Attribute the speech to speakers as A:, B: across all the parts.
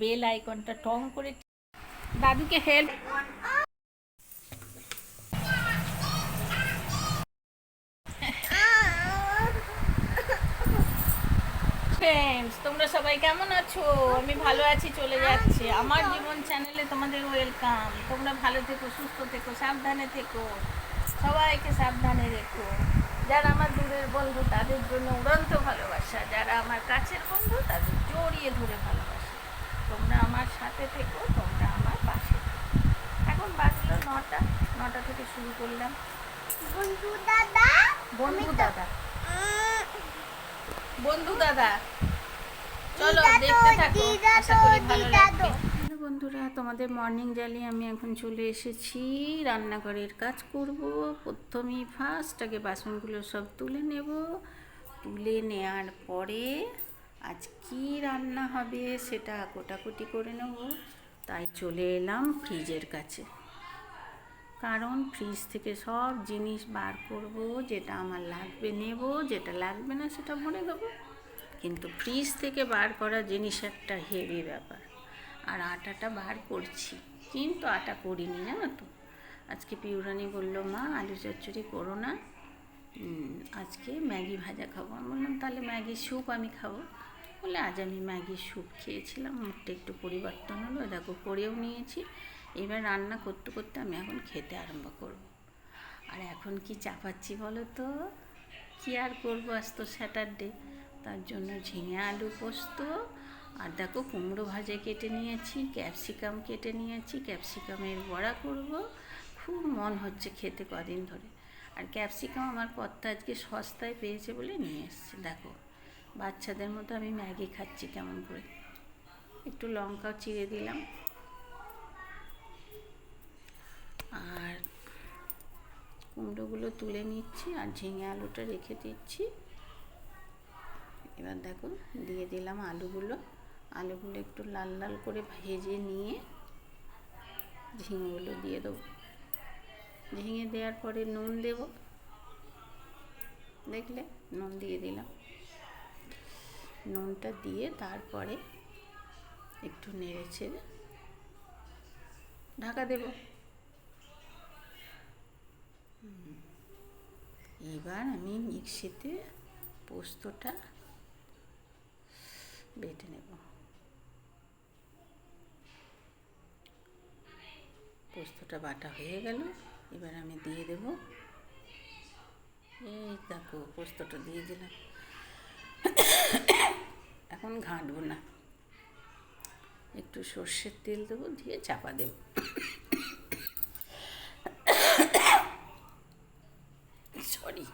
A: Bell আইকনটা টং করে দাদুকে হেল্প। ফ্রেন্ডস, তোমরা সবাই কেমন আছো? আমি ভালো আছি, চলে যাচ্ছে আমার জীবন চ্যানেলে তোমাদের ওয়েলকাম। তোমরা ভালো থেকো, সুস্থ থেকো, সাবধানে থেকো, সবাইকে সাবধানে রেখো। যারা আমার দূরের বন্ধু তাদের জন্য উড়ন্ত ভালোবাসা, যারা আমার কাছের বন্ধু তাদের জড়িয়ে ধরে ভালোবাসা। তোমরা আমার সাথে থেকো, তোমরা আমার পাশে থেকো। এখন বাজলো 9টা, 9টা থেকে শুরু করলাম। বন্ধু দাদা, বন্ধু দাদা, বন্ধু দাদা, চলো দেখতে থাকো, আশা করি ভালো লাগবে। হ্যালো বন্ধুরা, তোমাদের মর্নিং জ্বালিয়ে আমি এখন চলে এসেছি রান্নাঘরের কাজ করব। প্রথমেই ফার্স্ট আগে বাসনগুলো সব তুলে নেব। তুলে নেওয়ার পরে আজ কি রান্না হবে সেটা কোটাকুটি করে নেব। তাই চলে এলাম ফ্রিজের কাছে, কারণ ফ্রিজ থেকে সব জিনিস বার করব। যেটা আমার লাগবে নেব, যেটা লাগবে না সেটা ভরে দেবো। কিন্তু ফ্রিজ থেকে বার করা জিনিস একটা হেভি ব্যাপার। আর আটাটা বার করছি, কিন্তু আটা করিনি, জানো তো। আজকে পিউরানি বলল, মা আলু চচ্চড়ি করো না, আজকে ম্যাগি ভাজা খাবো। আমি বললাম তাহলে ম্যাগি স্যুপ আমি খাবো। বলে আজ আমি ম্যাগি স্যুপ খেয়েছিলাম, মুখটা একটু পরিবর্তন হলো, দেখো করেও নিয়েছি। এবার রান্না করতে করতে আমি এখন খেতে আরম্ভ করব। আর এখন কি চাপাচ্ছি বলো তো, কী আর করবো, আজ তো স্যাটারডে। তার জন্য ঝিঙে আলু পোস্ত, আর দেখো কুমড়ো ভাজা কেটে নিয়েছি, ক্যাপসিকাম কেটে নিয়েছি, ক্যাপসিকামের বড়া করব। খুব মন হচ্ছে খেতে কদিন ধরে। আর ক্যাপসিকাম আমার কর্তা আজকে সস্তায় পেয়েছে বলে নিয়ে এসছে। দেখো বাচ্চাদের মতো আমি ম্যাগি খাচ্ছি কেমন করে। একটু লঙ্কাও চিড়ে দিলাম, আর কুমড়োগুলো তুলে নিচ্ছি, আর ঝিঙে আলুটা রেখে দিচ্ছি। এবার দেখো দিয়ে দিলাম আলুগুলো। আলুগুলো একটু লাল লাল করে ভেজে নিয়ে ঝিঙেগুলো দিয়ে দেবো। ঝিঙে দেওয়ার পরে নুন দেব, দেখলে নুন দিয়ে দিলাম। নুনটা দিয়ে তারপরে একটু নেড়ে ছেড়ে ঢাকা দেব। এবার আমি মিক্সিতে পোস্তটা বেটে নেব। পোস্তটা বাটা হয়ে গেল, এবার আমি দিয়ে দেব। এই দেখো পোস্তটা দিয়ে দিলাম। এখন ঘাঁটবো না, একটু সর্ষের তেল দেবো, দিয়ে চাপা দেব। সরি,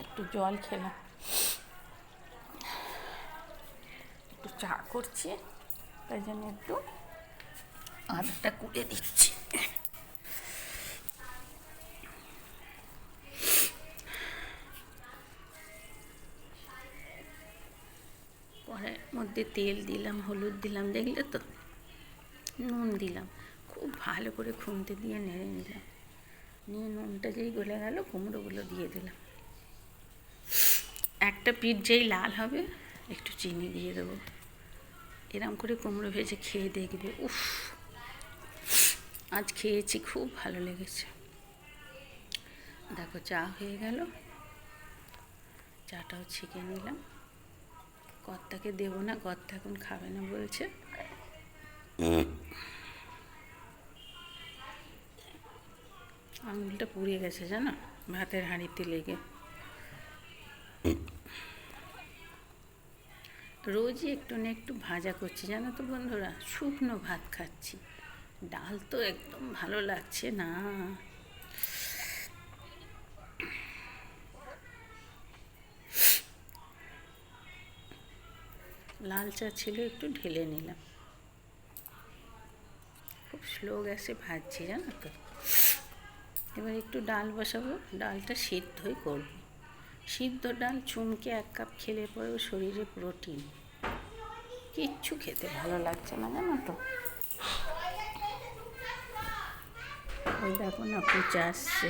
A: একটু জল খেলাম, একটু চা করছি, তাই জন্য একটু আদাটা কুটে দিচ্ছি। কড়াইয়ের মধ্যে তেল দিলাম, হলুদ দিলাম, দেখলে তো, নুন দিলাম, খুব ভালো করে খুন্তি দিয়ে নেড়ে নিলাম। নিয়ে নুনটা যেই গলে গেল, কুমড়োগুলো দিয়ে দিলাম। একটা পিঠ যেই লাল হবে একটু চিনি দিয়ে দেবো। এরম করে কুমড়ো ভেজে খেয়ে দেখবে, উফ, আজ খেয়েছি, খুব ভালো লেগেছে। দেখো চা হয়ে গেল, চাটাও ছেঁকে নিলাম। কর্তাকে দেবো না, কর্তা এখন খাবে না বলছে। আঙুলটা পুড়ে গেছে জানো, ভাতের হাঁড়িতে লেগে। রোজই একটু না একটু ভাজা করছি জানো তো বন্ধুরা, শুকনো ভাত খাচ্ছি, ডাল তো একদম ভালো লাগছে না। লাল চা ছিল, একটু ঢেলে নিলাম। খুব স্লো গ্যাসে ভাজছি জানো তো। এবার একটু ডাল বসাবো, ডালটা সিদ্ধই করবো। সিদ্ধ ডাল চুমকে 1 কাপ খেলে পরেও শরীরে প্রোটিন। কিচ্ছু খেতে ভালো লাগছে না জানো তো। ওই দেখো না কুচা আসছে।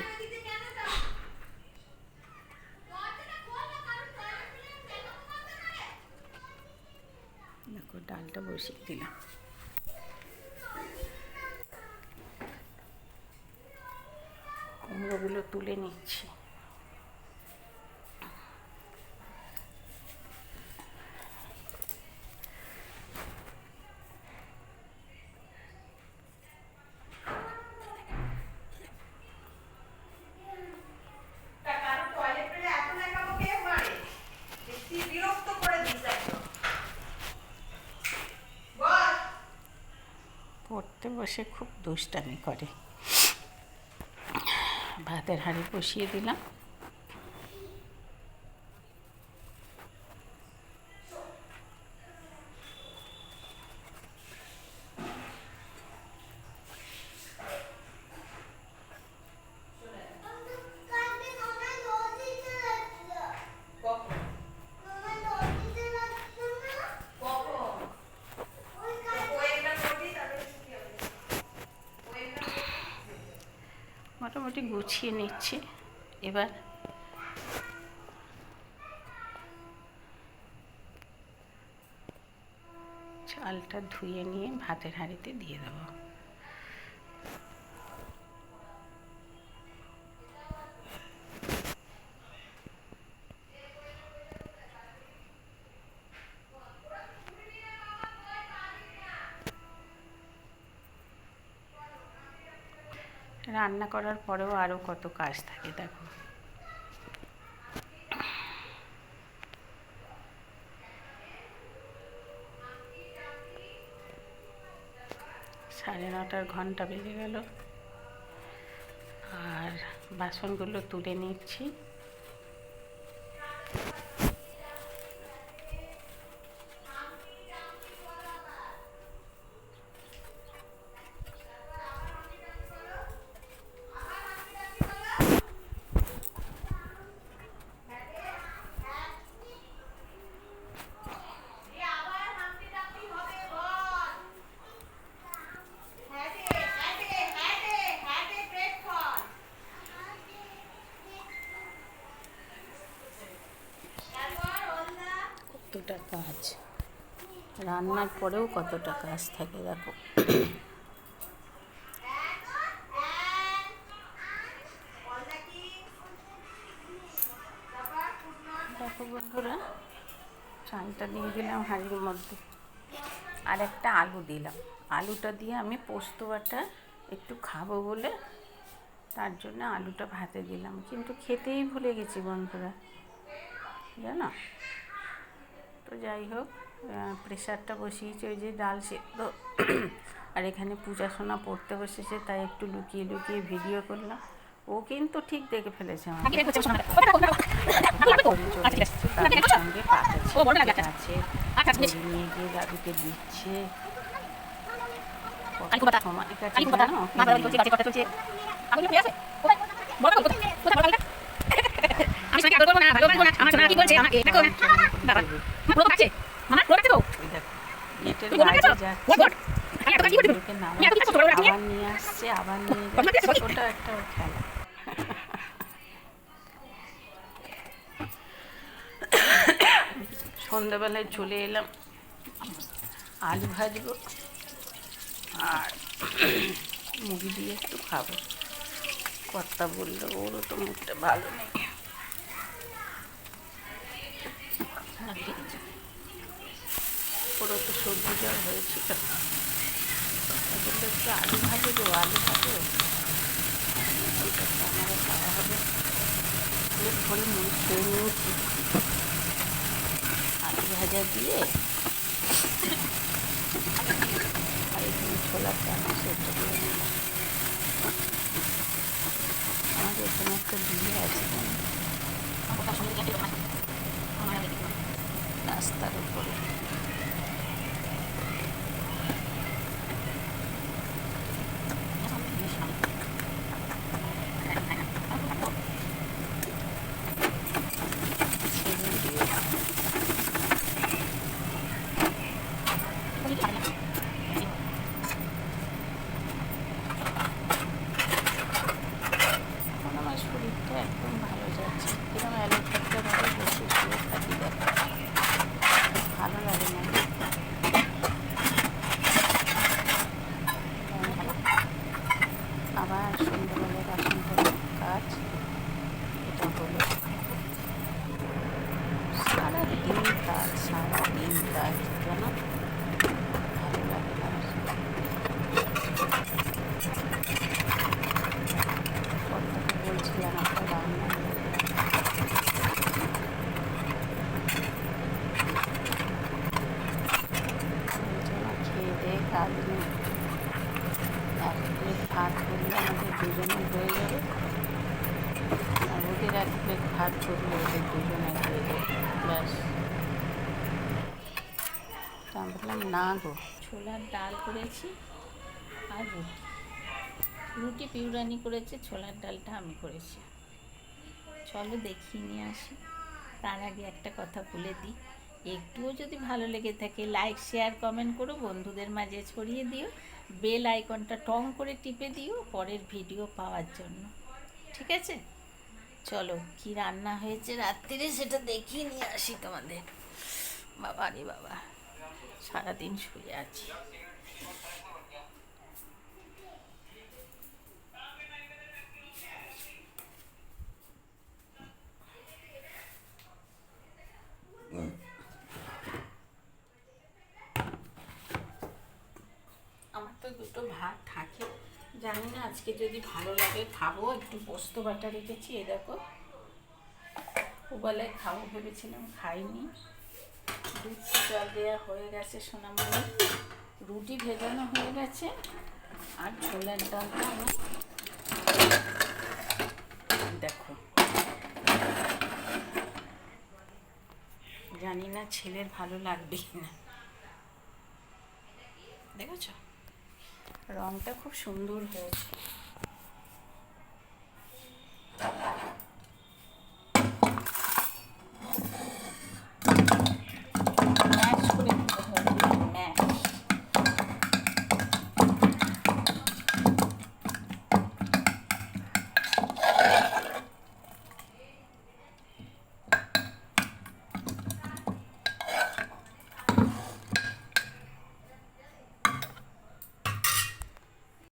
A: দেখো ডালটা বসিয়ে দিলাম। কুমড়োগুলো তুলে নিচ্ছি। পড়তে বসে খুব দুষ্টামি করে। ভাতের হাঁড়ি বসিয়ে দিলাম। মোটামুটি গুছিয়ে নিচ্ছি। এবার চালটা ধুয়ে নিয়ে ভাতের হাঁড়িতে দিয়ে দেবো। রান্না করার পরেও আরও কত কাজ থাকে দেখো। সাড়ে 9টার ঘন্টা বেজে গেল। আর বাসনগুলো তুলে নিচ্ছি। কতটা কাজ, রান্নার পরেও কতটা কাজ থাকে দেখো। দেখো বন্ধুরা, চালটা দিয়ে দিলাম হাঁড়ির মধ্যে, আর একটা আলু দিলাম। আলুটা দিয়ে আমি পোস্ত বাটা একটু খাবো বলে তার জন্য আলুটা ভাতে দিলাম, কিন্তু খেতেই ভুলে গেছি বন্ধুরা জানো তো। যাই হোক, প্রেশারটা বসিয়েছি, ওই যে ডাল সেদ্ধ। আর এখানে পূজা সোনা পড়তে বসেছে, তাই একটু লুকিয়ে লুকিয়ে ভিডিও করলাম। ও কিন্তু ঠিক দেখে ফেলেছে আমাকে। নিয়ে গিয়ে দাদুকে দিচ্ছে। আবার নিয়ে আসছে, আবার নিয়ে যাচ্ছে, ওটা একটা খেলা। সন্ধ্যাবেলায় চলে এলাম, আলু ভাজবো আর মুড়ি দিয়ে একটু খাবো। কর্তা বললো ওরও তো মুখটা ভালো নেই, ওরও তো সর্দি জ্বর হয়েছিল। বললো একটু আলু ভাজে দেবো, আলু ভাজো। আমারও খাওয়া হবে। পেট ভরে মুড়ি খেয়ে নিয়েছি আলু ভাজা দিয়ে, আর এখানে ছোলার ডাল সেদ্ধ করে নিলাম। আমাদের এখানে একটা বিয়ে আছে রাস্তার উপরে। আমার শরীরটা একদম ভালো যাচ্ছে, এরকম অ্যালোপ্যাথিকভাবে বসে শুয়ে থাকি, দেখো ভালো লাগে না। আবার সন্ধ্যেবেলায় বাসন করার কাজ, এটা হলো সারাদিন কাজ, সারাদিন কাজ, যেন ভালো লাগে না। কর্তাকে বলছিলাম একটা রান্না খেয়ে দিয়ে কাজ নেই, এক প্লেট ভাত করলে আমাদের দুজনের হয়ে যাবে, আর ওদের এক প্লেট ভাত করলে ওদের দুজনের হয়ে যাবে, ব্যাস। তা আমি বললাম না গো, ছোলার ডাল করেছি আর রুটি পিউরানি করেছে, ছোলার ডালটা আমি করেছি। চলো দেখিয়ে নিয়ে আসি। তার আগে একটা কথা বলে দিই, একটুও যদি ভালো লেগে থাকে লাইক শেয়ার কমেন্ট করো, বন্ধুদের মাঝে ছড়িয়ে দিও, বেল আইকনটা টং করে টিপে দিও পরের ভিডিও পাওয়ার জন্য, ঠিক আছে? চলো কি রান্না হয়েছে রাত্রিরে সেটা দেখিয়ে নিয়ে আসি তোমাদের। বাবা রে বাবা, সারাদিন শুয়ে আছি। আমার তো দুটো ভাত থাকে, জানি না আজকে যদি ভালো লাগে খাবো। একটু পোস্ত বাটা রেখেছি, এ দেখো ওবেলায় খাবো ভেবেছিলাম, খাইনি। দুধ জল দেওয়া হয়ে গেছে সোনামণি, রুটি ভেজানো হয়ে গেছে, আর ছোলার ডালটা আমার দেখো, জানি না ছেলের ভালো লাগবে না। দেখেছ রংটা খুব সুন্দর হয়েছে।